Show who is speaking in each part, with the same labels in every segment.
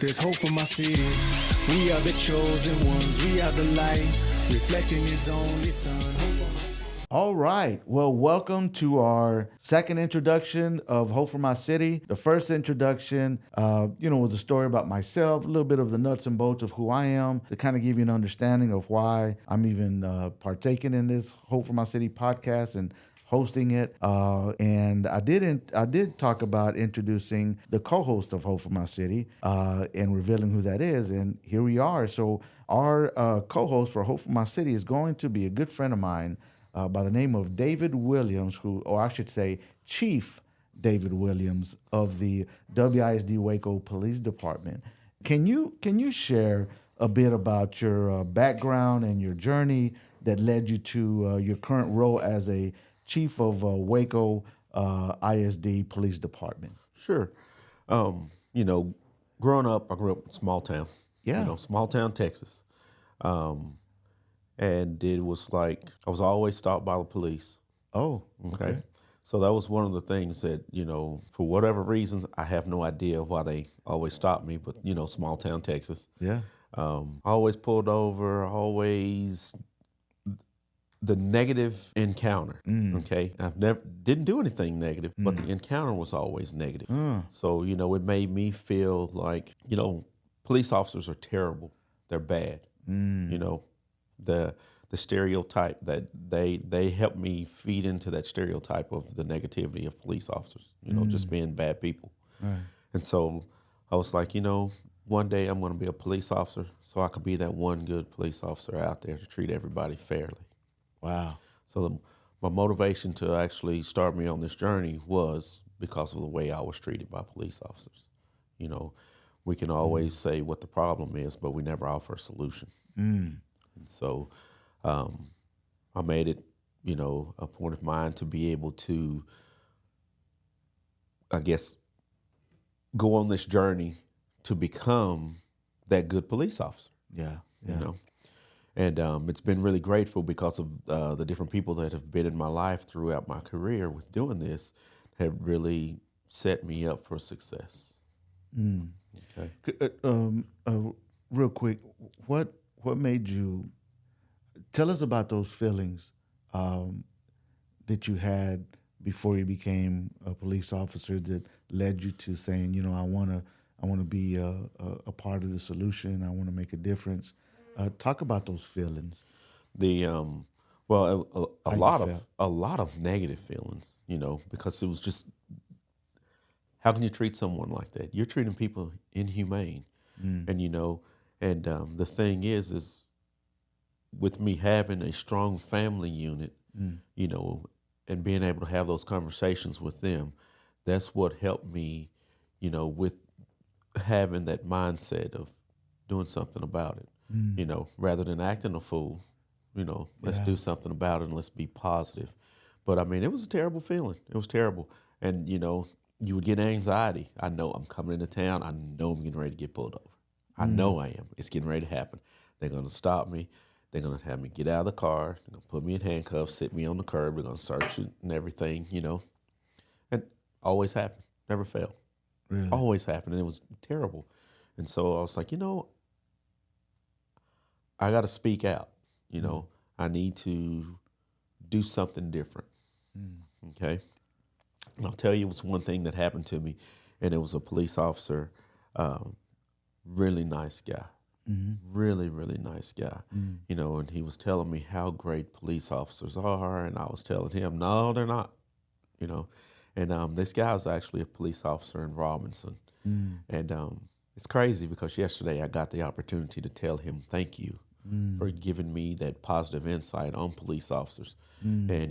Speaker 1: There's hope for my city. We are the chosen ones. We are the light, reflecting His only Son.
Speaker 2: All right. Well, welcome to our second introduction of Hope for My City. The first introduction, was a story about myself, a little bit of the nuts and bolts of who I am, to kind of give you an understanding of why I'm even partaking in this Hope for My City podcast and hosting it. And I did talk about introducing the co-host of Hope for My City and revealing who that is. And here we are. So our co-host for Hope for My City is going to be a good friend of mine by the name of David Williams, or I should say Chief David Williams of the WISD Waco Police Department. Can you share a bit about your background and your journey that led you to your current role as a Chief of Waco ISD Police Department?
Speaker 3: Sure. Growing up, I grew up in small town.
Speaker 2: Yeah.
Speaker 3: Small town Texas. And it was like I was always stopped by the police.
Speaker 2: Oh,
Speaker 3: Okay. So that was one of the things that, for whatever reasons, I have no idea why they always stopped me, but, small town Texas.
Speaker 2: Yeah.
Speaker 3: Always pulled over, always the negative encounter. Okay. Didn't do anything negative, but the encounter was always negative. So, it made me feel like, police officers are terrible. They're bad. The stereotype that they helped me feed into that stereotype of the negativity of police officers, just being bad people.
Speaker 2: Right.
Speaker 3: And so I was like, one day I'm going to be a police officer so I could be that one good police officer out there to treat everybody fairly.
Speaker 2: Wow.
Speaker 3: So my motivation to actually start me on this journey was because of the way I was treated by police officers. We can always say what the problem is, but we never offer a solution. And so I made it, a point of mine to be able to, I guess, go on this journey to become that good police officer.
Speaker 2: Yeah.
Speaker 3: And it's been really grateful because of the different people that have been in my life throughout my career with doing this have really set me up for success.
Speaker 2: Okay. Real quick, what made you tell us about those feelings that you had before you became a police officer that led you to saying, I want to be a part of the solution. I want to make a difference. Talk about those feelings.
Speaker 3: A lot of negative feelings, because it was just, how can you treat someone like that? You're treating people inhumane, and the thing is with me having a strong family unit, and being able to have those conversations with them, that's what helped me, with having that mindset of doing something about it. Rather than acting a fool, let's do something about it and let's be positive. But I mean, it was a terrible feeling. It was terrible. And, you would get anxiety. I know I'm coming into town. I know I'm getting ready to get pulled over. I know I am. It's getting ready to happen. They're going to stop me. They're going to have me get out of the car. They're going to put me in handcuffs, sit me on the curb. They're going to search it and everything, And always happened. Never failed.
Speaker 2: Really?
Speaker 3: Always happened. And it was terrible. And so I was like, I got to speak out. I need to do something different. Okay. And I'll tell you, it was one thing that happened to me, and it was a police officer, really nice guy, really, really nice guy, and he was telling me how great police officers are, and I was telling him, no, they're not, and this guy was actually a police officer in Robinson, and it's crazy because yesterday I got the opportunity to tell him thank you for giving me that positive insight on police officers, and,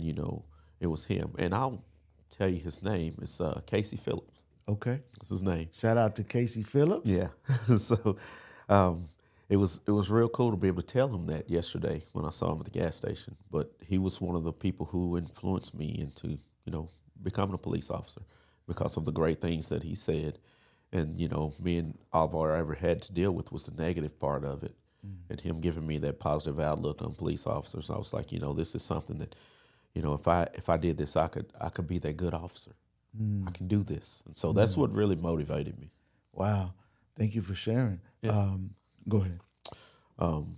Speaker 3: it was him, and I'll tell you his name. It's Casey Phillips.
Speaker 2: Okay.
Speaker 3: That's his name.
Speaker 2: Shout out to Casey Phillips.
Speaker 3: Yeah. So it was real cool to be able to tell him that yesterday when I saw him at the gas station. But he was one of the people who influenced me into, becoming a police officer because of the great things that he said. And, me and all I ever had to deal with was the negative part of it. And him giving me that positive outlook on police officers. I was like, this is something that, if I did this, I could be that good officer. I can do this. And so that's what really motivated me.
Speaker 2: Wow. Thank you for sharing.
Speaker 3: Yeah.
Speaker 2: Go ahead.
Speaker 3: Um,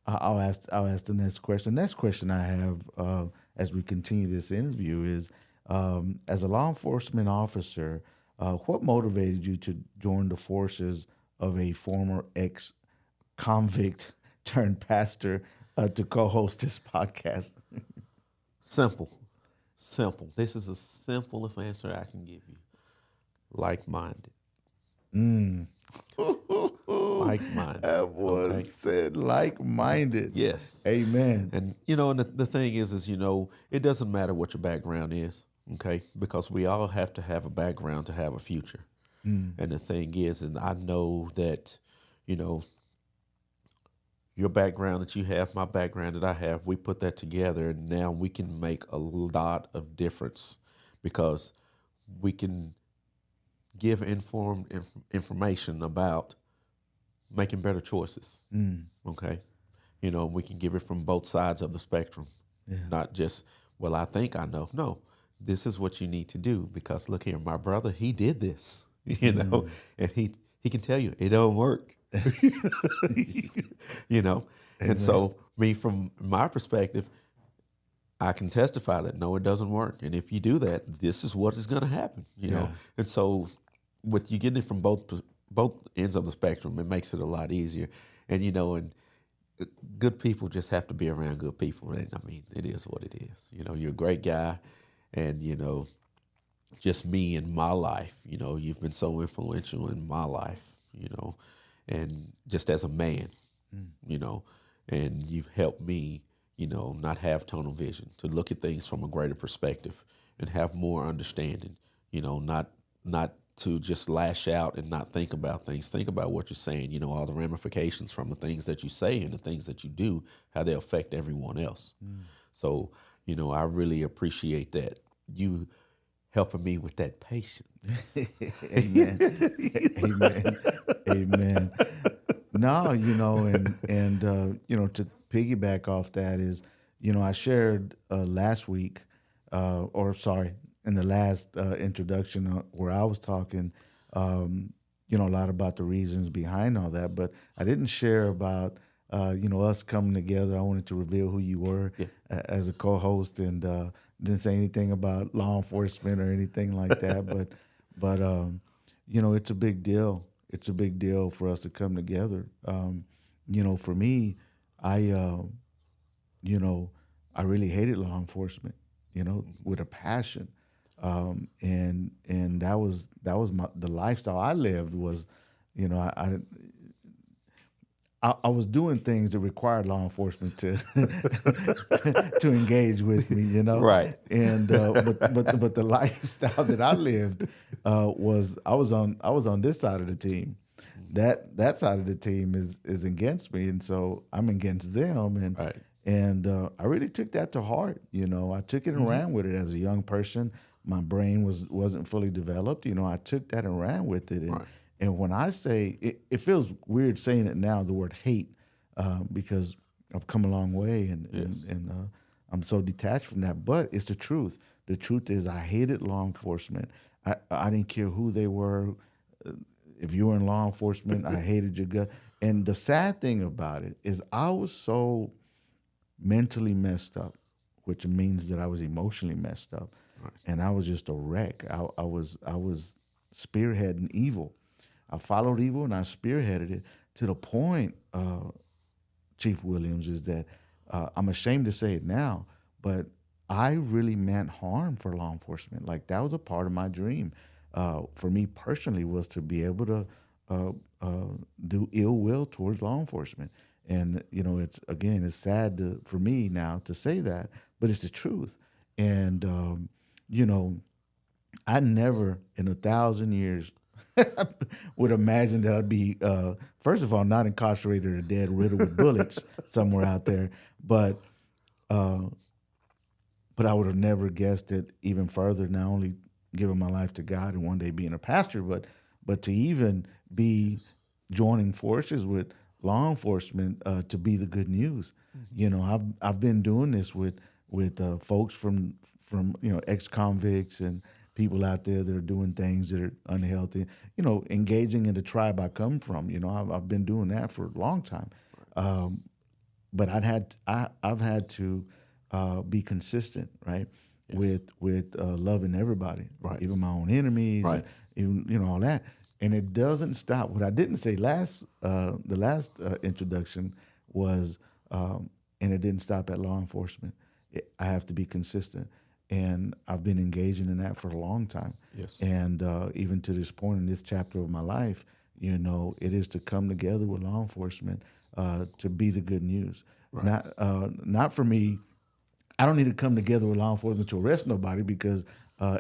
Speaker 2: I'll ask the next question. Next question I have as we continue this interview is, as a law enforcement officer, what motivated you to join the forces of a former ex-convict turned pastor to co-host this podcast?
Speaker 3: simple, simple. This is the simplest answer I can give you. Like-minded.
Speaker 2: Mm.
Speaker 3: Like-minded.
Speaker 2: That was
Speaker 3: Okay?
Speaker 2: said like-minded.
Speaker 3: Yes.
Speaker 2: Amen.
Speaker 3: And and the thing is it doesn't matter what your background is, okay? Because we all have to have a background to have a future.
Speaker 2: Mm.
Speaker 3: And the thing is, and I know that, you know, your background that you have, my background that I have, we put that together, and now we can make a lot of difference because we can give informed information about making better choices.
Speaker 2: Mm.
Speaker 3: Okay, we can give it from both sides of the spectrum,
Speaker 2: Yeah.
Speaker 3: not just, well, I think I know. No, this is what you need to do because look here, my brother, he did this, and he can tell you it don't work. And
Speaker 2: Amen.
Speaker 3: so me, from my perspective, I can testify that no, it doesn't work. And if you do that, this is what is going to happen,
Speaker 2: Yeah.
Speaker 3: And so with you getting it from both ends of the spectrum, it makes it a lot easier. And, and good people just have to be around good people. And I mean, it is what it is. You're a great guy. And, just me in my life, you've been so influential in my life, and just as a man, and you've helped me, not have tunnel vision, to look at things from a greater perspective and have more understanding, not to just lash out and not think about things. Think about what you're saying, all the ramifications from the things that you say and the things that you do, how they affect everyone else. So, I really appreciate that. You helping me with that patience.
Speaker 2: Amen. Amen. Amen. No, and to piggyback off that is, I shared last week, in the last introduction where I was talking, a lot about the reasons behind all that, but I didn't share about, us coming together. I wanted to reveal who you were as a co-host, and didn't say anything about law enforcement or anything like that. but it's a big deal. It's a big deal for us to come together. For me, I really hated law enforcement, with a passion. And that was the lifestyle I lived was, I was doing things that required law enforcement to to engage with me,
Speaker 3: Right.
Speaker 2: And but the lifestyle that I lived was I was on this side of the team. That side of the team is against me, and so I'm against them, and
Speaker 3: Right.
Speaker 2: and I really took that to heart. I took it and ran with it as a young person. My brain wasn't fully developed. I took that and ran with it, and
Speaker 3: Right.
Speaker 2: and when I say it feels weird saying it now, the word hate, because I've come a long way, and I'm so detached from that. But it's the truth. The truth is, I hated law enforcement. I didn't care who they were. If you were in law enforcement, I hated your gut. And the sad thing about it is, I was so mentally messed up, which means that I was emotionally messed up, and I was just a wreck. I was spearheading evil. I followed evil and I spearheaded it to the point, Chief Williams, is that I'm ashamed to say it now, but I really meant harm for law enforcement. Like, that was a part of my dream. For me personally, was to be able to do ill will towards law enforcement. And, it's sad for me now to say that, but it's the truth. And, I never in 1,000 years would imagine that I'd be, first of all, not incarcerated or dead, riddled with bullets somewhere out there. But I would have never guessed it even further, not only giving my life to God and one day being a pastor, but to even be joining forces with law enforcement to be the good news. I've been doing this with folks from ex-convicts and people out there that are doing things that are unhealthy. You know, engaging in the tribe I come from. You know, I've been doing that for a long time. But I've had to be consistent, right?
Speaker 3: Yes.
Speaker 2: With loving everybody,
Speaker 3: Right.
Speaker 2: even my own enemies,
Speaker 3: Right.
Speaker 2: and even all that. And it doesn't stop. What I didn't say the last introduction was, and it didn't stop at law enforcement. I have to be consistent, and I've been engaging in that for a long time.
Speaker 3: Yes.
Speaker 2: And even to this point in this chapter of my life, you know, it is to come together with law enforcement to be the good news.
Speaker 3: Right.
Speaker 2: Not for me. I don't need to come together with law enforcement to arrest nobody because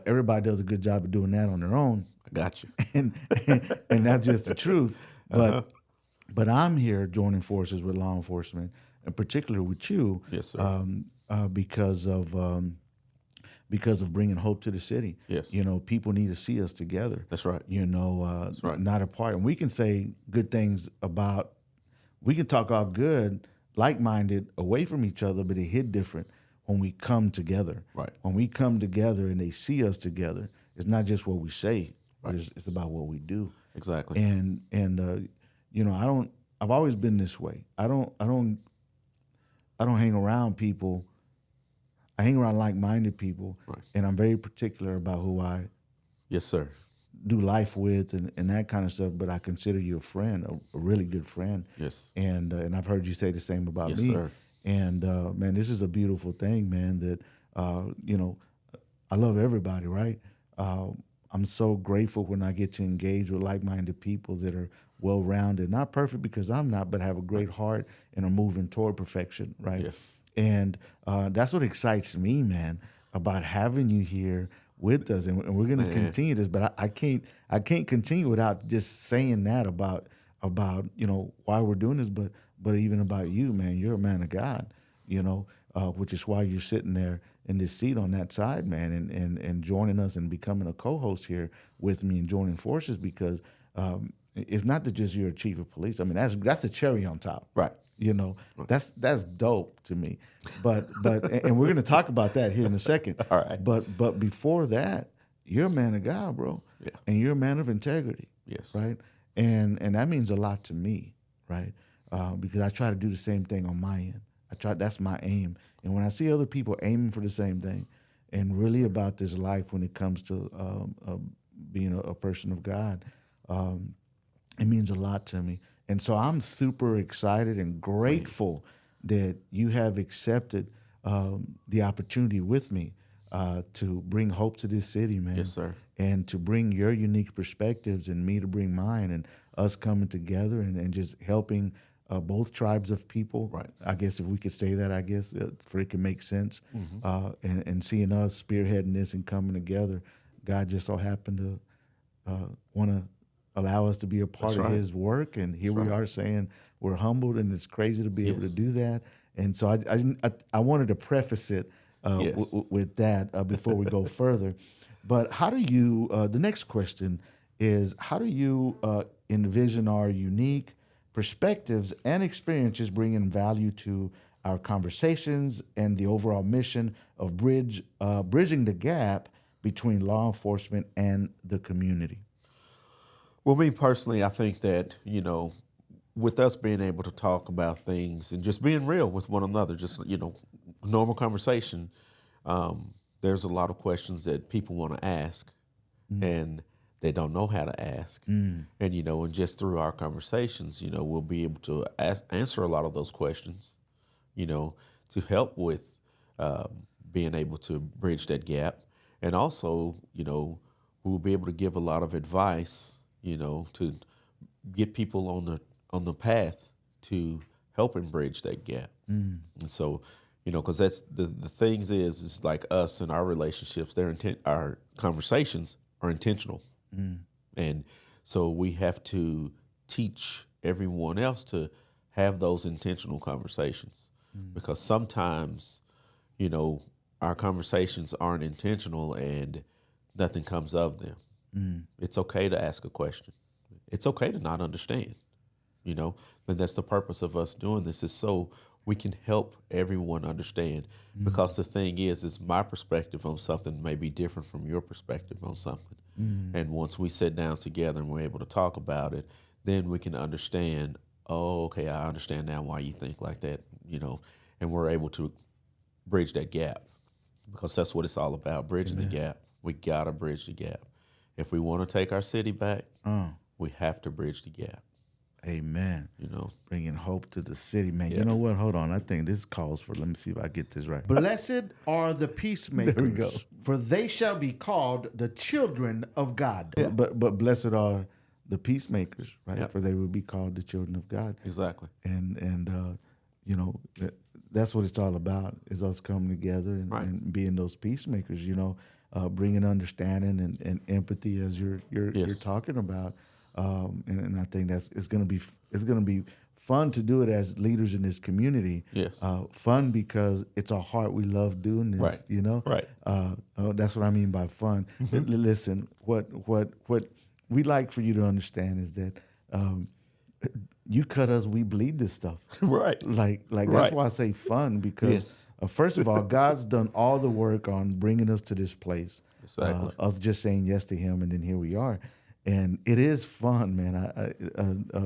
Speaker 2: everybody does a good job of doing that on their own,
Speaker 3: I got you.
Speaker 2: and and that's just the truth. But I'm here joining forces with law enforcement, and particularly with you,
Speaker 3: Yes, sir.
Speaker 2: Because of bringing hope to the city.
Speaker 3: Yes.
Speaker 2: You know, people need to see us together.
Speaker 3: That's right.
Speaker 2: You know,
Speaker 3: That's right.
Speaker 2: not apart. And we can say good things about. We can talk all good, like-minded, away from each other, but it hit different when we come together.
Speaker 3: Right.
Speaker 2: When we come together and they see us together, it's not just what we say, but it's about what we do.
Speaker 3: Exactly.
Speaker 2: And you know, I've always been this way. I don't hang around people. I hang around like-minded people,
Speaker 3: Right.
Speaker 2: and I'm very particular about who I
Speaker 3: Yes, sir.
Speaker 2: do life with and that kind of stuff. But I consider you a friend, a really good friend.
Speaker 3: Yes.
Speaker 2: And I've heard you say the same about
Speaker 3: Yes,
Speaker 2: me.
Speaker 3: sir.
Speaker 2: And man, this is a beautiful thing, man. That you know, I love everybody, right? I'm so grateful when I get to engage with like-minded people that are well-rounded, not perfect because I'm not, but have a great heart and are moving toward perfection, right?
Speaker 3: Yes.
Speaker 2: And that's what excites me, man, about having you here with us. And we're going to continue this, but I can't continue without just saying that about you know why we're doing this, but even about you, man. You're a man of God, you know, which is why you're sitting there in this seat on that side, man, and joining us and becoming a co-host here with me and joining forces because it's not that just you're a chief of police. I mean, that's a cherry on top,
Speaker 3: Right.
Speaker 2: you know, that's dope to me. But and we're gonna talk about that here in a second.
Speaker 3: All right.
Speaker 2: But before that, you're a man of God, bro.
Speaker 3: Yeah.
Speaker 2: And you're a man of integrity.
Speaker 3: Yes.
Speaker 2: Right. And that means a lot to me, right? Because I try to do the same thing on my end. That's my aim. And when I see other people aiming for the same thing, and really about this life when it comes to being a person of God, it means a lot to me. And so I'm super excited and grateful that you have accepted the opportunity with me to bring hope to this city, man.
Speaker 3: Yes, sir.
Speaker 2: And to bring your unique perspectives and me to bring mine and us coming together and just helping both tribes of people.
Speaker 3: Right.
Speaker 2: I guess if we could say that, for it can make sense.
Speaker 3: Mm-hmm.
Speaker 2: And seeing us spearheading this and coming together, God just so happened to want to allow us to be a part of His work, and here we are saying we're humbled, and it's crazy to be able to do that. And so I wanted to preface it with that before we go further. But how do you? The next question is, how do you envision our unique perspectives and experiences bringing value to our conversations and the overall mission of bridging the gap between law enforcement and the community?
Speaker 3: Well, me personally, I think that, you know, with us being able to talk about things and just being real with one another, just, you know, normal conversation, there's a lot of questions that people want to ask and they don't know how to ask. And, you know, and just through our conversations, you know, we'll be able to answer a lot of those questions, you know, to help with being able to bridge that gap. And also, you know, we'll be able to give a lot of advice, you know, to get people on the path to helping bridge that gap. And so, you know, because that's the things is like us and our relationships, our conversations are intentional. And so we have to teach everyone else to have those intentional conversations because sometimes, you know, our conversations aren't intentional and nothing comes of them. It's okay to ask a question. It's okay to not understand, you know, and that's the purpose of us doing this is so we can help everyone understand. Because the thing is my perspective on something may be different from your perspective on something. And once we sit down together and we're able to talk about it, then we can understand, oh, okay, I understand now why you think like that, and we're able to bridge that gap, because that's what it's all about, bridging the gap. We got to bridge the gap. If we want to take our city back, we have to bridge the gap.
Speaker 2: Amen. Bringing hope to the city, man. Yeah. You know what? Hold on. I think this calls for, let me see if I get this right. Blessed are the peacemakers, there we go, for they shall be called the children of God. Yeah. But blessed are the peacemakers, right? Yep. For they will be called the children of God.
Speaker 3: Exactly.
Speaker 2: And that's what it's all about, is us coming together and being those peacemakers, bringing understanding and empathy, as you're talking about. And I think it's going to be fun to do it as leaders in this community.
Speaker 3: Yes.
Speaker 2: Fun because it's our heart. We love doing this.
Speaker 3: Right. Right.
Speaker 2: That's what I mean by fun. Listen, what we like for you to understand is that you cut us, we bleed this stuff.
Speaker 3: Right.
Speaker 2: Like that's why I say fun, because first of all, God's done all the work on bringing us to this place.
Speaker 3: Exactly.
Speaker 2: Us just saying yes to Him, and then here we are. And it is fun, man. I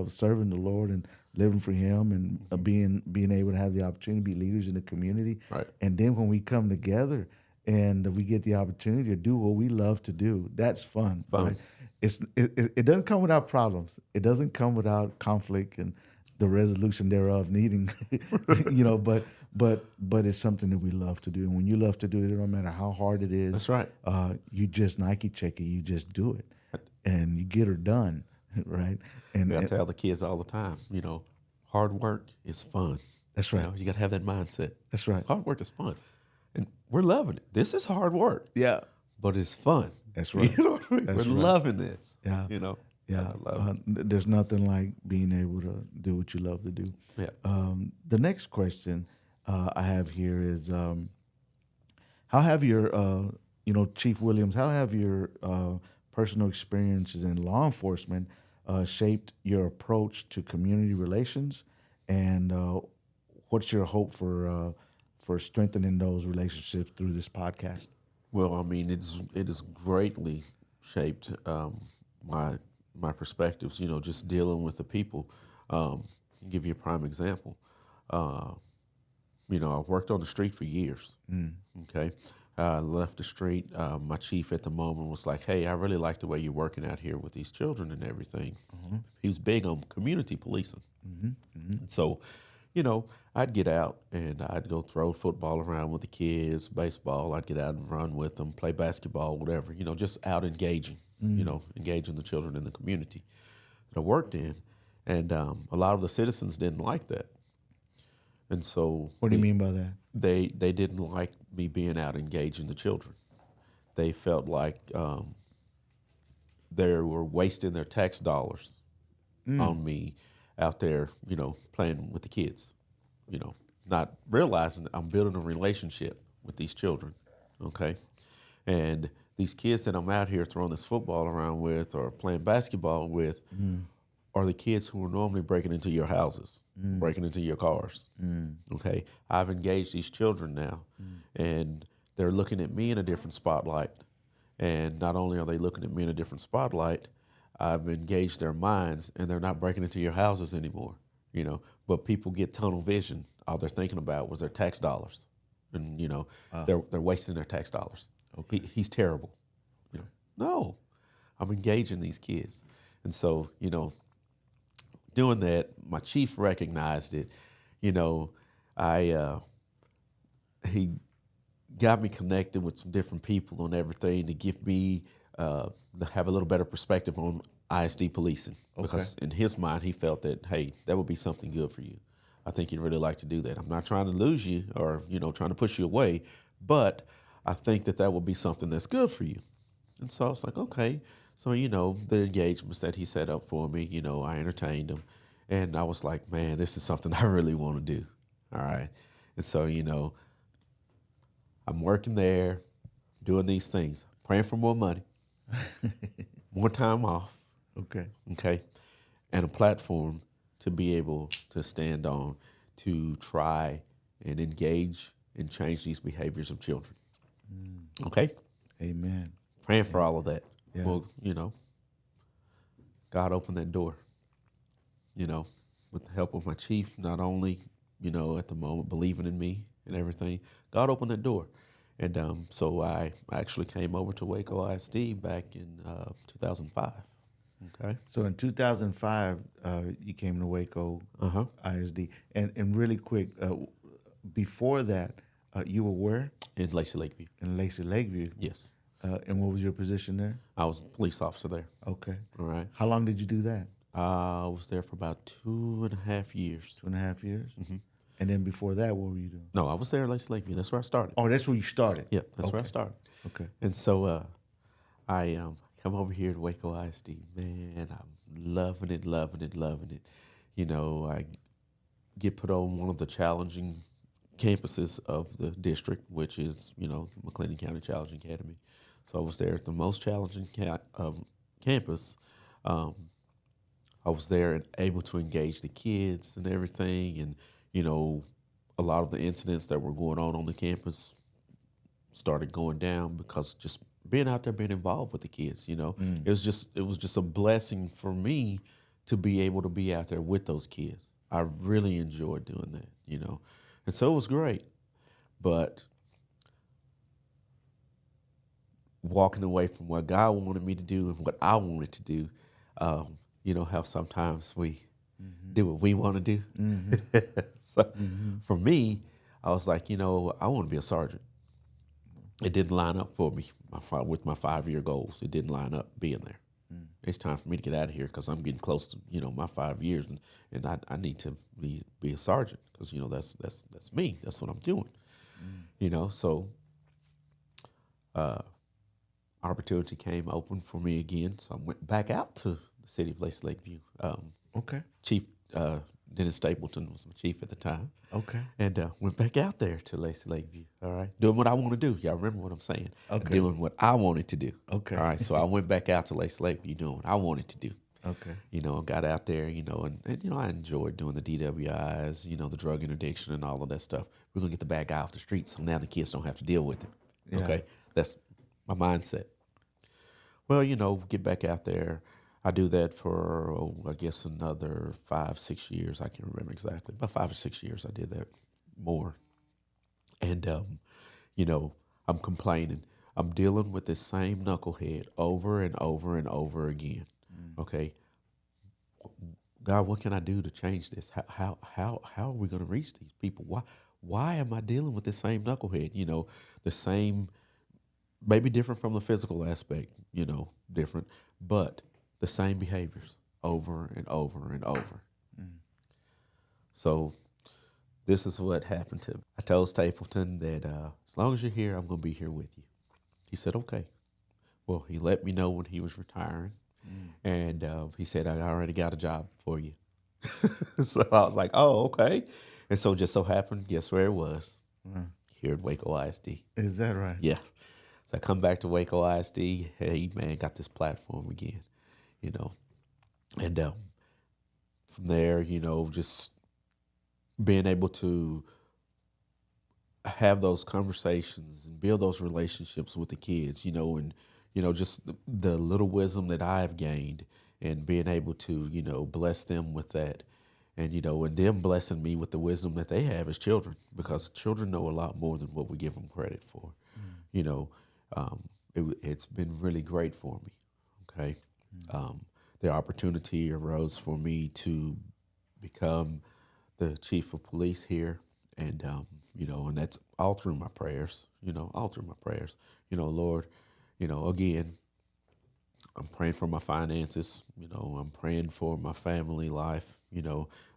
Speaker 2: serving the Lord and living for Him, and being able to have the opportunity to be leaders in the community.
Speaker 3: Right.
Speaker 2: And then when we come together and we get the opportunity to do what we love to do, that's fun. Right? It doesn't come without problems. It doesn't come without conflict and the resolution thereof needing, But it's something that we love to do. And when you love to do it, no matter how hard it is.
Speaker 3: That's right.
Speaker 2: You just Nike check it. You just do it. And you get her done, right? And
Speaker 3: I tell the kids all the time, hard work is fun.
Speaker 2: That's right.
Speaker 3: You got to have that mindset.
Speaker 2: That's right.
Speaker 3: Hard work is fun, and we're loving it. This is hard work.
Speaker 2: Yeah,
Speaker 3: but it's fun.
Speaker 2: That's right.
Speaker 3: We're loving this.
Speaker 2: Yeah.
Speaker 3: Yeah.
Speaker 2: There's nothing like being able to do what you love to do.
Speaker 3: Yeah.
Speaker 2: The next question I have here is, how have your, Chief Williams, how have your personal experiences in law enforcement shaped your approach to community relations, and what's your hope for strengthening those relationships through this podcast?
Speaker 3: Well, I mean, it has greatly shaped my perspectives. Just dealing with the people. I'll give you a prime example. I worked on the street for years. Okay. I left the street. My chief at the moment was like, hey, I really like the way you're working out here with these children and everything. Mm-hmm. He was big on community policing. Mm-hmm. Mm-hmm. And so, I'd get out and I'd go throw football around with the kids, baseball. I'd get out and run with them, play basketball, whatever, just out engaging, engaging the children in the community that I worked in. And a lot of the citizens didn't like that. And so,
Speaker 2: what do you mean by that?
Speaker 3: They didn't like me being out engaging the children. They felt like they were wasting their tax dollars on me out there, playing with the kids, not realizing that I'm building a relationship with these children, okay? And these kids that I'm out here throwing this football around with or playing basketball with are the kids who are normally breaking into your houses, breaking into your cars. Okay, I've engaged these children now, and they're looking at me in a different spotlight. And not only are they looking at me in a different spotlight, I've engaged their minds, and they're not breaking into your houses anymore. But people get tunnel vision. All they're thinking about was their tax dollars, and they're wasting their tax dollars. Okay. He's terrible. No, I'm engaging these kids, and so doing that, my chief recognized it. He got me connected with some different people and everything to give me to have a little better perspective on ISD policing. Okay. Because in his mind, he felt that, hey, that would be something good for you. I think you'd really like to do that. I'm not trying to lose you or trying to push you away, but I think that would be something that's good for you. And so I was like, okay. So, the engagements that he set up for me, I entertained him. And I was like, man, this is something I really want to do. All right. And so, I'm working there, doing these things, praying for more money, more time off.
Speaker 2: Okay.
Speaker 3: Okay. And a platform to be able to stand on to try and engage and change these behaviors of children. Okay?
Speaker 2: Amen.
Speaker 3: Praying for all of that.
Speaker 2: Yeah.
Speaker 3: Well, God opened that door, with the help of my chief, not only, at the moment believing in me and everything. God opened that door. And so I actually came over to Waco ISD back in 2005. Okay.
Speaker 2: So in 2005, you came to Waco ISD. And really quick, before that, you were where?
Speaker 3: In Lacey Lakeview.
Speaker 2: In Lacey Lakeview.
Speaker 3: Yes.
Speaker 2: And what was your position there?
Speaker 3: I was a police officer there.
Speaker 2: Okay.
Speaker 3: All right.
Speaker 2: How long did you do that?
Speaker 3: I was there for about 2.5 years.
Speaker 2: 2.5 years?
Speaker 3: Mm-hmm.
Speaker 2: And then before that, what were you doing?
Speaker 3: No, I was there in Lacey Lakeview. That's where I started.
Speaker 2: Oh, that's where you started?
Speaker 3: Yeah, that's where I started.
Speaker 2: Okay.
Speaker 3: And so I come over here to Waco ISD. Man, I'm loving it. I get put on one of the challenging campuses of the district, which is, McLennan County Challenging Academy. So I was there at the most challenging campus. I was there and able to engage the kids and everything. And, a lot of the incidents that were going on the campus started going down because just being out there, being involved with the kids, it was just a blessing for me to be able to be out there with those kids. I really enjoyed doing that, and so it was great. But walking away from what God wanted me to do and what I wanted to do, how sometimes we do what we want to do. So for me, I was like, I want to be a sergeant. It didn't line up for me with my 5-year goals. It didn't line up being there. It's time for me to get out of here because I'm getting close to my 5 years, and I need to be a sergeant because that's me. That's what I'm doing. So opportunity came open for me again, so I went back out to the city of Lacey Lakeview.
Speaker 2: Okay.
Speaker 3: Chief Dennis Stapleton was my chief at the time.
Speaker 2: Okay.
Speaker 3: And went back out there to Lacey Lakeview, all right? Doing what I want to do. Y'all remember what I'm saying?
Speaker 2: Okay.
Speaker 3: Doing what I wanted to do.
Speaker 2: Okay.
Speaker 3: All right, so I went back out to Lacey Lakeview doing what I wanted to do.
Speaker 2: Okay.
Speaker 3: Got out there, and I enjoyed doing the DWIs, the drug interdiction and all of that stuff. We're going to get the bad guy off the street so now the kids don't have to deal with it.
Speaker 2: Yeah.
Speaker 3: Okay? That's my mindset. Well, get back out there. I do that for, I guess, another 5-6 years. I can't remember exactly. About 5 or 6 years I did that more. And, I'm complaining. I'm dealing with this same knucklehead over and over and over again. Okay? God, what can I do to change this? How are we going to reach these people? Why am I dealing with the same knucklehead? The same, maybe different from the physical aspect, different, but the same behaviors over and over and over. So this is what happened to me. I told Stapleton that as long as you're here, I'm going to be here with you. He said, okay. Well, he let me know when he was retiring. And he said, I already got a job for you. So I was like, oh, okay. And so just so happened, guess where it was? Here at Waco ISD.
Speaker 2: Is that right?
Speaker 3: Yeah. So I come back to Waco ISD. Hey, man, got this platform again. And from there, just being able to have those conversations and build those relationships with the kids, and, just the little wisdom that I've gained and being able to, bless them with that and, and them blessing me with the wisdom that they have as children, because children know a lot more than what we give them credit for. It's been really great for me. Okay. The opportunity arose for me to become the chief of police here. And, and that's all through my prayers, Lord, again, I'm praying for my finances, I'm praying for my family life,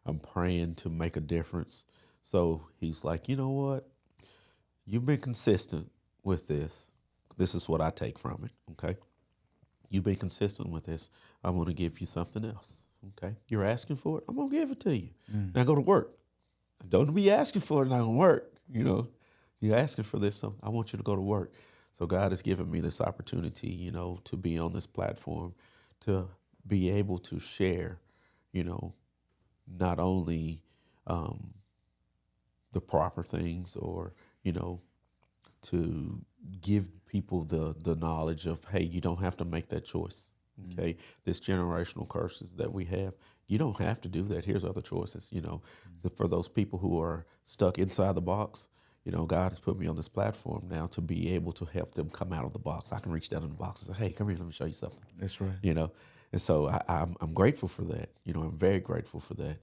Speaker 3: I'm praying to make a difference. So he's like, you know what? You've been consistent with this. This is what I take from it. Okay. You've been consistent with this. I'm going to give you something else. Okay. You're asking for it. I'm going to give it to you. Now go to work. Don't be asking for it and not going to work. You're asking for this. So I want you to go to work. So God has given me this opportunity, to be on this platform, to be able to share, not only the proper things, or, you know, to give people the knowledge of, hey, you don't have to make that choice. Okay, this generational curses that we have, you don't have to do that. Here's other choices. You know, for those people who are stuck inside the box, you know, God has put me on this platform now to be able to help them come out of the box. I can reach down in the box and say, hey, come here, let me show you something.
Speaker 2: That's right.
Speaker 3: You know, and so I'm grateful for that. You know, I'm very grateful for that.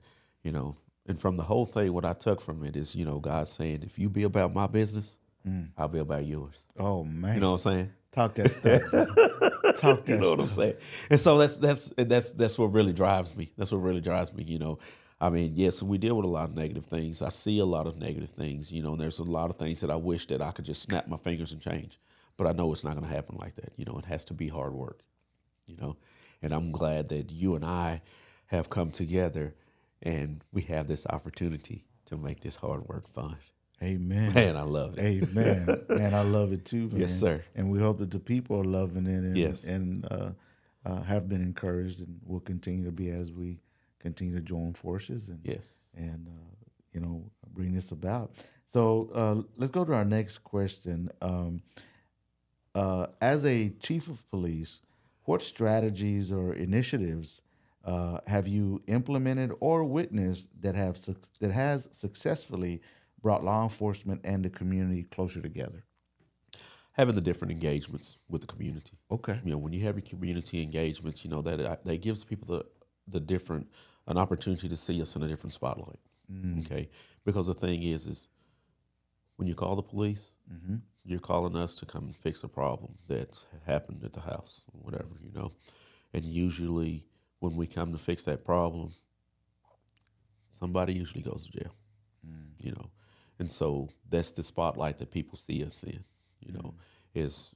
Speaker 3: You know, and from the whole thing, what I took from it is, you know, God saying, if you be about my business, I'll be about yours.
Speaker 2: Oh man.
Speaker 3: You know what I'm saying?
Speaker 2: Talk that stuff. Talk that
Speaker 3: You know what I'm
Speaker 2: stuff.
Speaker 3: saying? And so that's what really drives me. That's what really drives me. You know, I mean, yes, we deal with a lot of negative things. I see a lot of negative things. You know, and there's a lot of things that I wish that I could just snap my fingers and change. But I know it's not going to happen like that. You know, it has to be hard work. You know, and I'm glad that you and I have come together, and we have this opportunity to make this hard work fun.
Speaker 2: Amen.
Speaker 3: Man, I love it.
Speaker 2: Amen. Man, I love it too, man.
Speaker 3: Yes, sir.
Speaker 2: And we hope that the people are loving it and,
Speaker 3: Yes.
Speaker 2: and have been encouraged, and will continue to be as we continue to join forces and
Speaker 3: Yes.
Speaker 2: and you know, bring this about. So let's go to our next question. As a chief of police, what strategies or initiatives have you implemented or witnessed that has successfully brought law enforcement and the community closer together?
Speaker 3: Having the different engagements with the community.
Speaker 2: Okay.
Speaker 3: You know, when you have your community engagements, you know, that gives people an opportunity to see us in a different spotlight. Okay. Because the thing is when you call the police, you're calling us to come and fix a problem that's happened at the house, or whatever, you know. And usually when we come to fix that problem, somebody usually goes to jail, you know. And so that's the spotlight that people see us in, you know, is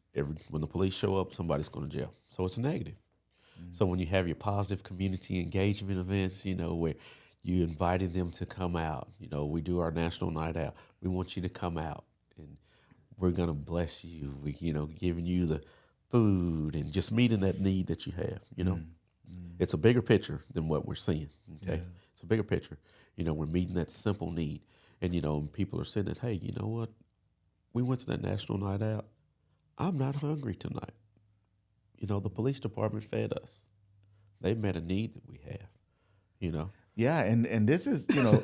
Speaker 3: when the police show up, somebody's going to jail. So it's a negative. So when you have your positive community engagement events, you know, where you invited them to come out, you know, we do our national night out. We want you to come out, and we're going to bless you. We, you know, giving you the food and just meeting that need that you have, you know. It's a bigger picture than what we're seeing, okay? Yeah. It's a bigger picture. You know, we're meeting that simple need. And, you know, people are saying that, hey, you know what? We went to that national night out. I'm not hungry tonight. You know, the police department fed us. They met a need that we have, you know.
Speaker 2: Yeah, and this is, you know,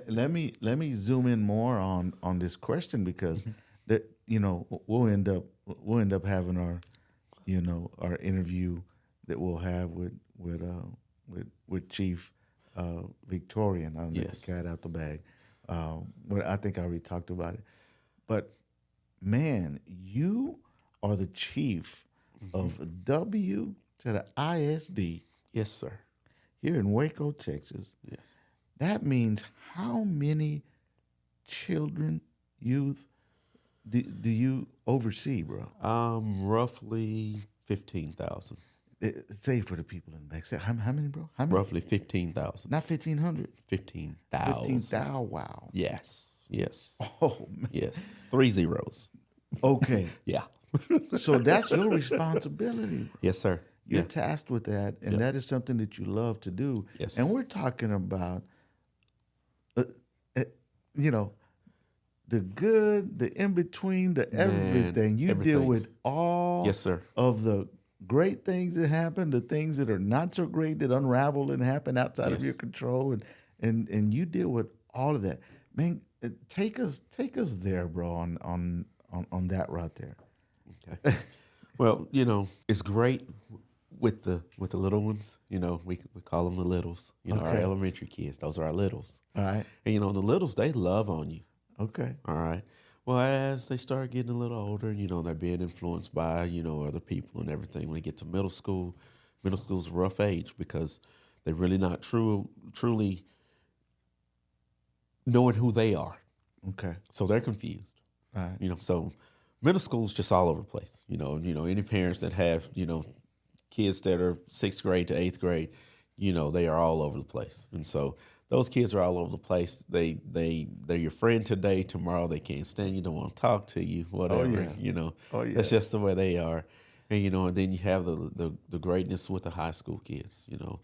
Speaker 2: let me zoom in more on this question, because that, you know, we'll end up having our, you know, our interview that we'll have with Chief Victorian. I'll let the cat out the bag. But I think I already talked about it. But man, you are the chief of W to the ISD.
Speaker 3: Yes, sir.
Speaker 2: Here in Waco, Texas.
Speaker 3: Yes.
Speaker 2: That means how many children, youth, do you oversee, bro?
Speaker 3: Roughly 15,000.
Speaker 2: Say for the people in the back. Say, how many, bro? How many?
Speaker 3: Roughly 15,000.
Speaker 2: Not 1,500.
Speaker 3: 15,000.
Speaker 2: 15,000. Wow.
Speaker 3: Yes. Yes.
Speaker 2: Oh man.
Speaker 3: Yes. 3 zeros.
Speaker 2: Okay.
Speaker 3: Yeah.
Speaker 2: So that's your responsibility, bro.
Speaker 3: Yes, sir.
Speaker 2: You're tasked with that, and that is something that you love to do.
Speaker 3: Yes.
Speaker 2: And we're talking about, you know, the good, the in between, the everything. You deal with all
Speaker 3: yes, sir.
Speaker 2: of the great things that happen, the things that are not so great that unravel and happen outside of your control, and you deal with all of that. Man, take us there, bro, on that right there.
Speaker 3: Okay. Well, you know, it's great with the little ones. You know, we call them the littles. You know, our elementary kids. Those are our littles.
Speaker 2: All right.
Speaker 3: And you know, the littles, they love on you.
Speaker 2: Okay.
Speaker 3: All right. Well, as they start getting a little older, you know, they're being influenced by, you know, other people and everything. When they get to middle school's a rough age, because they're really not truly knowing who they are.
Speaker 2: Okay.
Speaker 3: So they're confused.
Speaker 2: All right.
Speaker 3: You know, so middle school's just all over the place. You know, any parents that have, you know, kids that are 6th grade to 8th grade, you know, they are all over the place. And so those kids are all over the place. They're your friend today, tomorrow they can't stand you, don't want to talk to you, whatever. You know, that's just the way they are. And you know, and then you have the greatness with the high school kids. You know,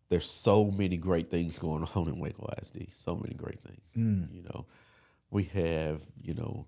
Speaker 3: there's so many great things going on in Waco ISD. So many great things. You know, we have, you know,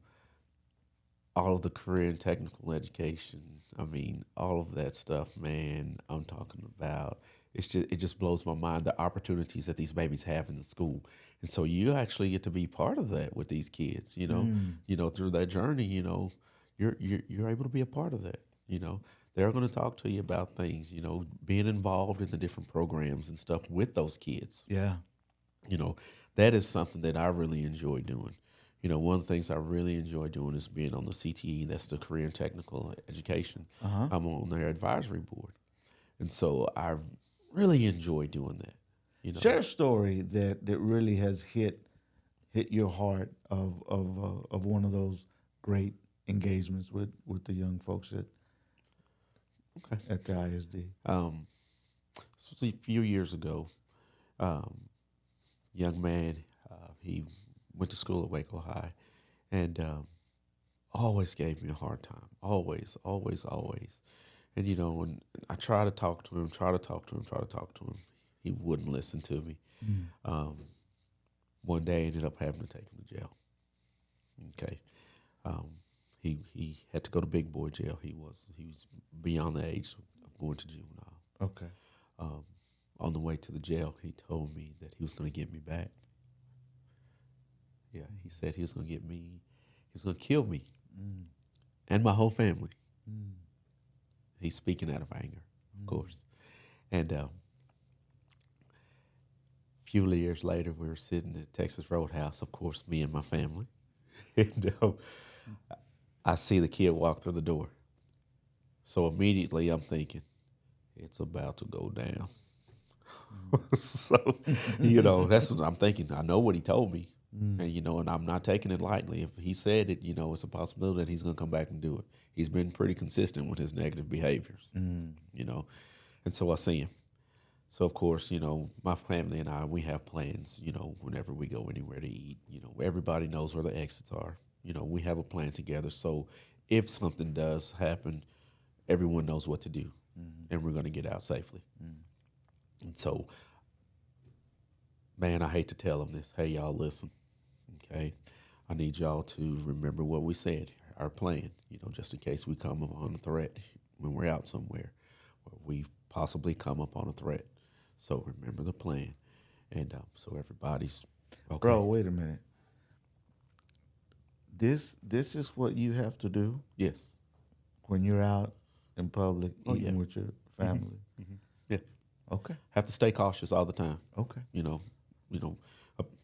Speaker 3: all of the career and technical education. I mean, all of that stuff, man, I'm talking about. It just blows my mind, the opportunities that these babies have in the school. And so you actually get to be part of that with these kids, you know, through that journey, you know, you're able to be a part of that, you know. They're going to talk to you about things, you know, being involved in the different programs and stuff with those kids.
Speaker 2: Yeah.
Speaker 3: You know, that is something that I really enjoy doing. You know, one of the things I really enjoy doing is being on the CTE, that's the Career and Technical Education. I'm on their advisory board. And so I really enjoy doing that. You know,
Speaker 2: Share a story that really has hit your heart of one of those great engagements with the young folks at the ISD.
Speaker 3: This was a few years ago. Young man, he went to school at Waco High, and always gave me a hard time. Always. And, you know, when I try to talk to him, he wouldn't listen to me. One day I ended up having to take him to jail. Okay. He had to go to big boy jail. He was beyond the age of going to juvenile.
Speaker 2: Okay.
Speaker 3: On the way to the jail, he told me that he was going to get me back. Yeah, he said he was going to get me. He was going to kill me and my whole family. He's speaking out of anger, of course. And a few years later, we were sitting at Texas Roadhouse, of course, me and my family. And I see the kid walk through the door. So immediately I'm thinking, it's about to go down. So, you know, that's what I'm thinking. I know what he told me. And, you know, and I'm not taking it lightly. If he said it, you know, it's a possibility that he's going to come back and do it. He's been pretty consistent with his negative behaviors, you know. And so I see him. So, of course, you know, my family and I, we have plans, you know, whenever we go anywhere to eat. You know, everybody knows where the exits are. You know, we have a plan together. So if something does happen, everyone knows what to do. And we're going to get out safely. And so, man, I hate to tell them this. Hey, y'all, listen. Okay, I need y'all to remember what we said, our plan, you know, just in case we come upon a threat when we're out somewhere, or we possibly come upon a threat. So remember the plan. And so everybody's okay.
Speaker 2: Bro, wait a minute. This is what you have to do?
Speaker 3: Yes.
Speaker 2: When you're out in public eating with your family?
Speaker 3: Yeah.
Speaker 2: Okay.
Speaker 3: Have to stay cautious all the time.
Speaker 2: Okay.
Speaker 3: You know,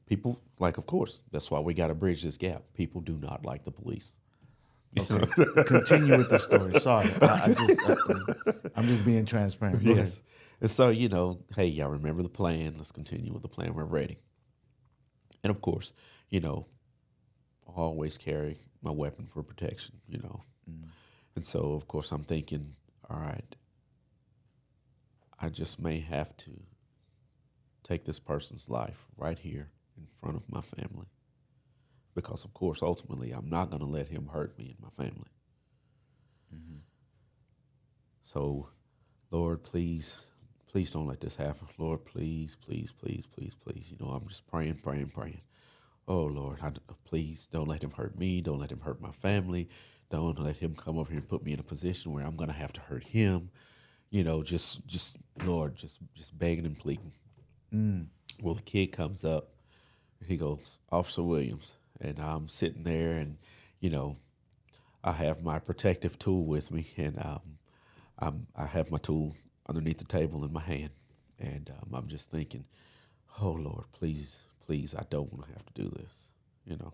Speaker 3: people, like, of course, that's why we got to bridge this gap. People do not like the police.
Speaker 2: Okay. Continue with the story. Sorry. I'm just being transparent. Go ahead.
Speaker 3: And so, you know, hey, y'all remember the plan. Let's continue with the plan. We're ready. And, of course, you know, I always carry my weapon for protection, you know. And so, of course, I'm thinking, all right, I just may have to take this person's life right here in front of my family. Because, of course, ultimately, I'm not going to let him hurt me and my family. So, Lord, please don't let this happen. Lord, please. You know, I'm just praying. Oh, Lord, please don't let him hurt me. Don't let him hurt my family. Don't let him come over here and put me in a position where I'm going to have to hurt him. You know, just Lord, just begging and pleading. Well, the kid comes up. He goes, Officer Williams. And I'm sitting there and, you know, I have my protective tool with me. And I have my tool underneath the table in my hand. And I'm just thinking, oh, Lord, please, I don't want to have to do this, you know.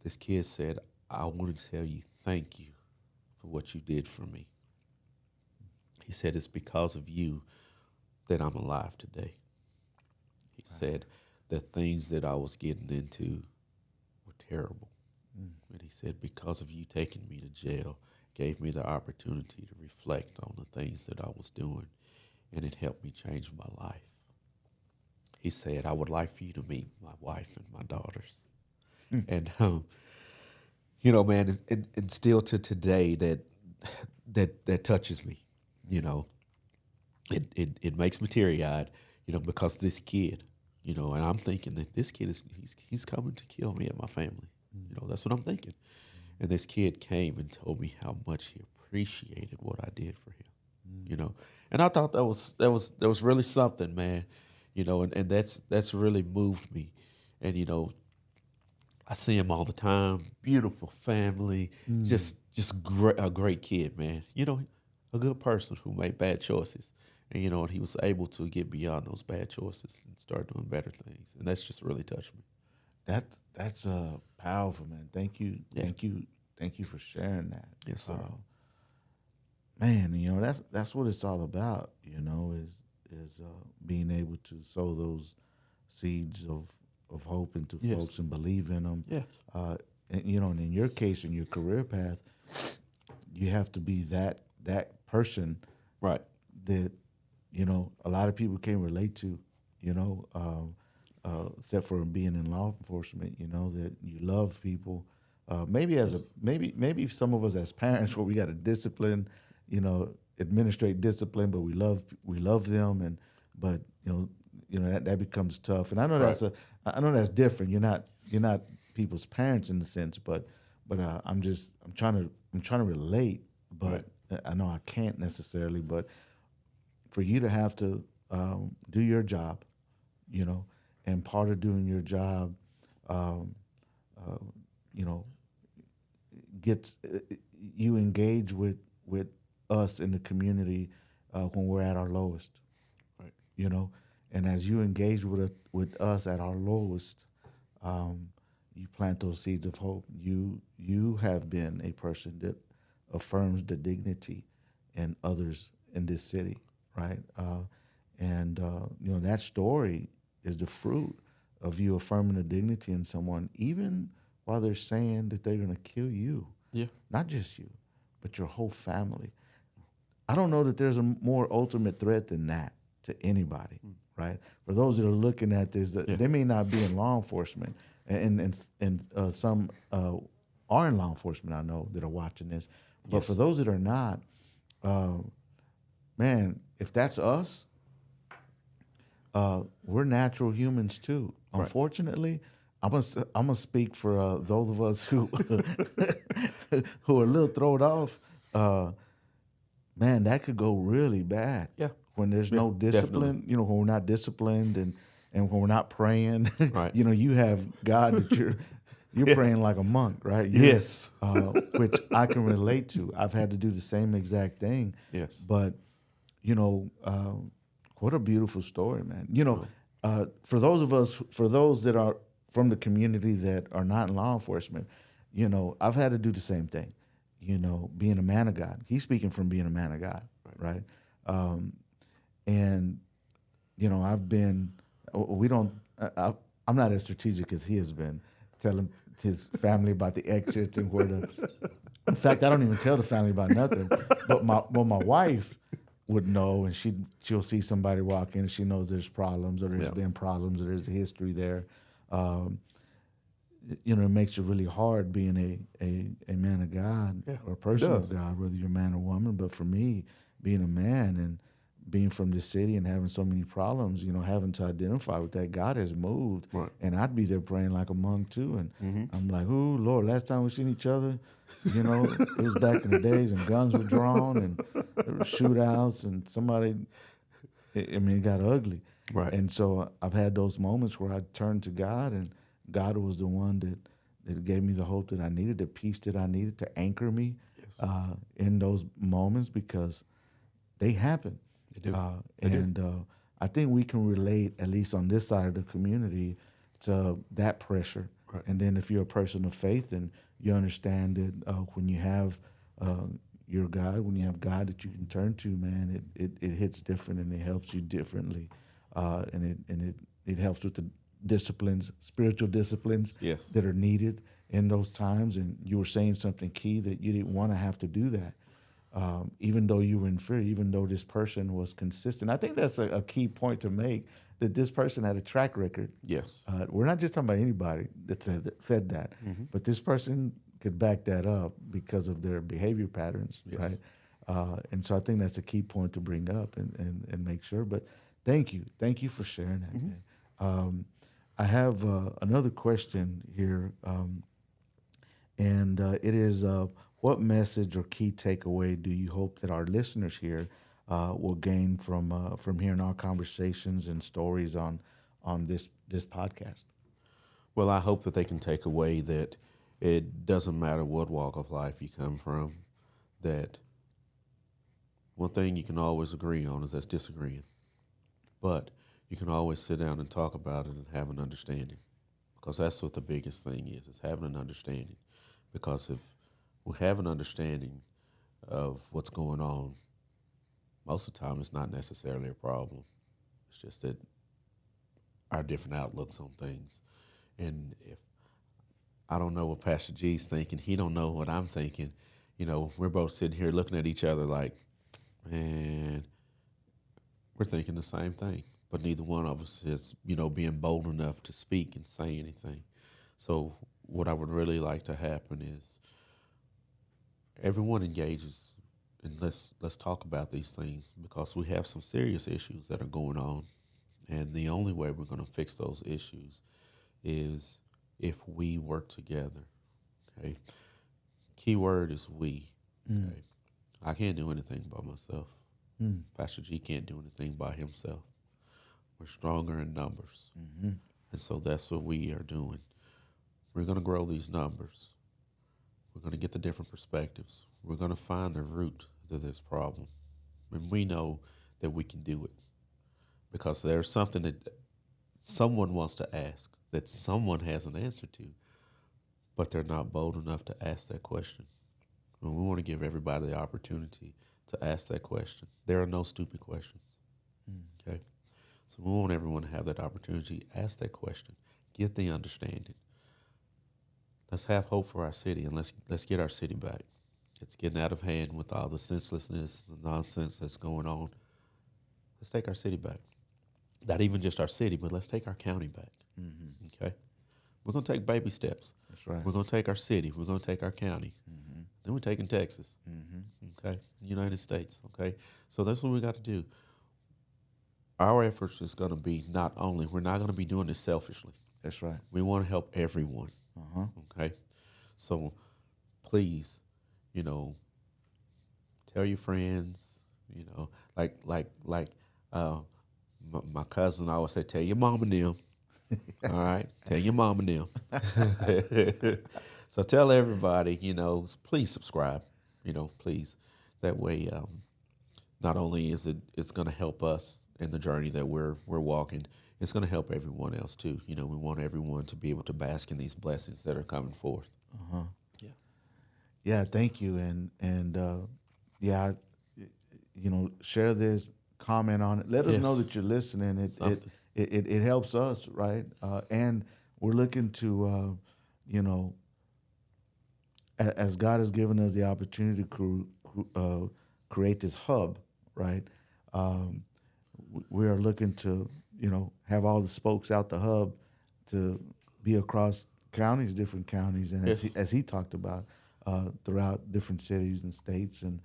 Speaker 3: This kid said, I want to tell you thank you for what you did for me. He said, it's because of you that I'm alive today. He said, the things that I was getting into were terrible. And he said, because of you taking me to jail, gave me the opportunity to reflect on the things that I was doing, and it helped me change my life. He said, I would like for you to meet my wife and my daughters. And, you know, man, and still to today that touches me, you know. it makes me teary-eyed, because this kid, and I'm thinking that this kid he's coming to kill me and my family. That's what I'm thinking. And this kid came and told me how much he appreciated what I did for him. And I thought that was really something, man. And that's really moved me. And I see him all the time. Beautiful family, just a great kid, man. A good person who made bad choices, and and he was able to get beyond those bad choices and start doing better things, and that's just really touched me.
Speaker 2: That's powerful, man. Thank you,
Speaker 3: Yeah.
Speaker 2: thank you for sharing that.
Speaker 3: Yes, sir.
Speaker 2: Man, that's what it's all about. Is being able to sow those seeds of hope into
Speaker 3: Yes.
Speaker 2: folks and believe in them.
Speaker 3: Yes.
Speaker 2: And in your case, in your career path, you have to be that person
Speaker 3: Right.
Speaker 2: that a lot of people can relate to. Except for being in law enforcement, that you love people. Maybe some of us as parents, where we got to discipline, administrate discipline, but we love them, but that becomes tough. And I know
Speaker 3: Right.
Speaker 2: I know that's different. You're not people's parents in the sense, but I'm trying to relate, but I know I can't necessarily. But for you to have to do your job, and part of doing your job, gets you engage with us in the community when we're at our lowest,
Speaker 3: Right.
Speaker 2: And as you engage with us at our lowest, you plant those seeds of hope. You have been a person that affirms the dignity in others in this city, right? And that story is the fruit of you affirming the dignity in someone, even while they're saying that they're going to kill you.
Speaker 3: Yeah.
Speaker 2: Not just you, but your whole family. I don't know that there's a more ultimate threat than that to anybody, right? For those that are looking at this, they may not be in law enforcement, and some are in law enforcement, I know, that are watching this. But
Speaker 3: Yes.
Speaker 2: for those that are not, man, if that's us, we're natural humans too.
Speaker 3: Right.
Speaker 2: Unfortunately, I'm gonna speak for those of us who who are a little thrown off. Man, that could go really bad.
Speaker 3: Yeah.
Speaker 2: When there's no discipline,
Speaker 3: definitely.
Speaker 2: when we're not disciplined and when we're not praying,
Speaker 3: Right.
Speaker 2: you have God that you're praying like a monk, right?
Speaker 3: Yes.
Speaker 2: Which I can relate to. I've had to do the same exact thing.
Speaker 3: Yes.
Speaker 2: But what a beautiful story, man. For those that are from the community that are not in law enforcement, I've had to do the same thing. Being a man of God. He's speaking from being a man of God, right? And I've been. I'm not as strategic as he has been, telling his family about the exits and where the. In fact, I don't even tell the family about nothing. But my wife would know, and she'll see somebody walk in, and she knows there's problems, or there's been problems, or there's a history there. It makes it really hard being a man of God or a person of God, whether you're a man or woman. But for me, being a man and being from this city and having so many problems, having to identify with that, God has moved.
Speaker 3: Right.
Speaker 2: And I'd be there praying like a monk too. And I'm like, oh, Lord, last time we seen each other, it was back in the days and guns were drawn and there were shootouts and it got ugly.
Speaker 3: Right.
Speaker 2: And so I've had those moments where I turned to God, and God was the one that gave me the hope that I needed, the peace that I needed to anchor me in those moments, because they happen.
Speaker 3: They do.
Speaker 2: I think we can relate, at least on this side of the community, to that pressure.
Speaker 3: Right.
Speaker 2: And then if you're a person of faith and you understand that when you have your God, when you have God that you can turn to, man, it hits different and it helps you differently. And it helps with the disciplines, spiritual disciplines that are needed in those times. And you were saying something key, that you didn't want to have to do that. Even though you were in fear, even though this person was consistent. I think that's a key point to make, that this person had a track record.
Speaker 3: Yes.
Speaker 2: We're not just talking about anybody that said that, but this person could back that up because of their behavior patterns, right? And so I think that's a key point to bring up and make sure. But thank you for sharing that.
Speaker 3: Mm-hmm.
Speaker 2: Man. I have another question here, and it is, what message or key takeaway do you hope that our listeners here will gain from hearing our conversations and stories on this podcast?
Speaker 3: Well, I hope that they can take away that it doesn't matter what walk of life you come from, that one thing you can always agree on is that's disagreeing. But you can always sit down and talk about it and have an understanding, because that's what the biggest thing is having an understanding. Because if we have an understanding of what's going on, most of the time it's not necessarily a problem. It's just that our different outlooks on things. And if I don't know what Pastor G's thinking, he don't know what I'm thinking, we're both sitting here looking at each other like, man, we're thinking the same thing. But neither one of us is, being bold enough to speak and say anything. So what I would really like to happen is everyone engages, and let's talk about these things, because we have some serious issues that are going on. And the only way we're going to fix those issues is if we work together. Okay. Key word is we. Okay. I can't do anything by myself. Pastor G can't do anything by himself. We're stronger in numbers. And so that's what we are doing. We're going to grow these numbers. We're going to get the different perspectives. We're going to find the root to this problem. And we know that we can do it, because there's something that someone wants to ask that someone has an answer to, but they're not bold enough to ask that question. And we want to give everybody the opportunity to ask that question. There are no stupid questions. Okay? So we want everyone to have that opportunity. Ask that question. Get the understanding. Let's have hope for our city, and let's get our city back. It's getting out of hand with all the senselessness, the nonsense that's going on. Let's take our city back. Not even just our city, but let's take our county back. Okay? We're going to take baby steps.
Speaker 2: That's right.
Speaker 3: We're going to take our city. We're going to take our county. Then we're taking Texas. Okay? United States. Okay? So that's what we got to do. Our efforts is going to be we're not going to be doing this selfishly.
Speaker 2: That's right.
Speaker 3: We want to help everyone. Okay? So please, tell your friends, like my cousin always say, tell your mom and them. All right? Tell your mom and them. So tell everybody, please subscribe, please. That way, not only is it's going to help us in the journey that we're walking, it's going to help everyone else too. We want everyone to be able to bask in these blessings that are coming forth.
Speaker 2: Yeah, thank you. And share this, comment on it. Let us know that you're listening. It helps us, right? And we're looking to, as God has given us the opportunity to create this hub, right? We are looking to, have all the spokes out the hub to be across counties, different counties, and as he talked about, throughout different cities and states. And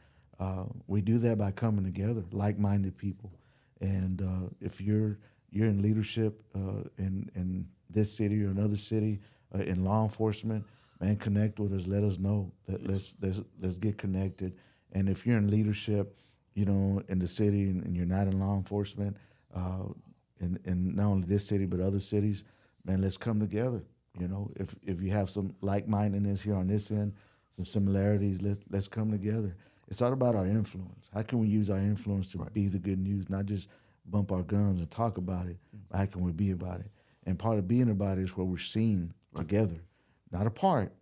Speaker 2: we do that by coming together, like-minded people. And if you're in leadership in this city or another city, in law enforcement, man, connect with us. Let us know that let's get connected. And if you're in leadership, in the city and you're not in law enforcement, in not only this city but other cities, man, let's come together. If you have some like-mindedness here on this end, some similarities, let's come together. It's all about our influence. How can we use our influence to be the good news, not just bump our gums and talk about it, but how can we be about it? And part of being about it is where we're seen together, not apart,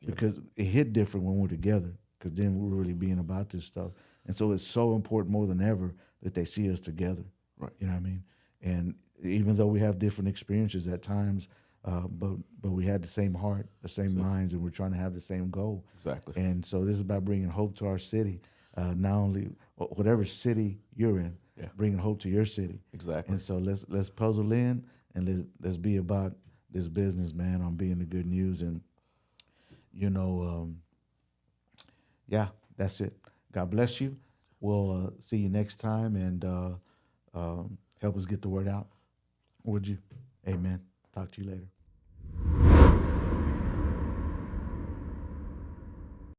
Speaker 2: because it hit different when we're together, because then we're really being about this stuff. And so it's so important more than ever that they see us together.
Speaker 3: Right.
Speaker 2: You know what I mean? And even though we have different experiences at times, but we had the same heart, the same minds, and we're trying to have the same goal.
Speaker 3: Exactly.
Speaker 2: And so this is about bringing hope to our city, not only whatever city you're in, bringing hope to your city.
Speaker 3: Exactly.
Speaker 2: And so let's puzzle in and let's be about this business, man, on being the good news. And that's it. God bless you. We'll see you next time, and help us get the word out. Would you? Amen. Talk to you later.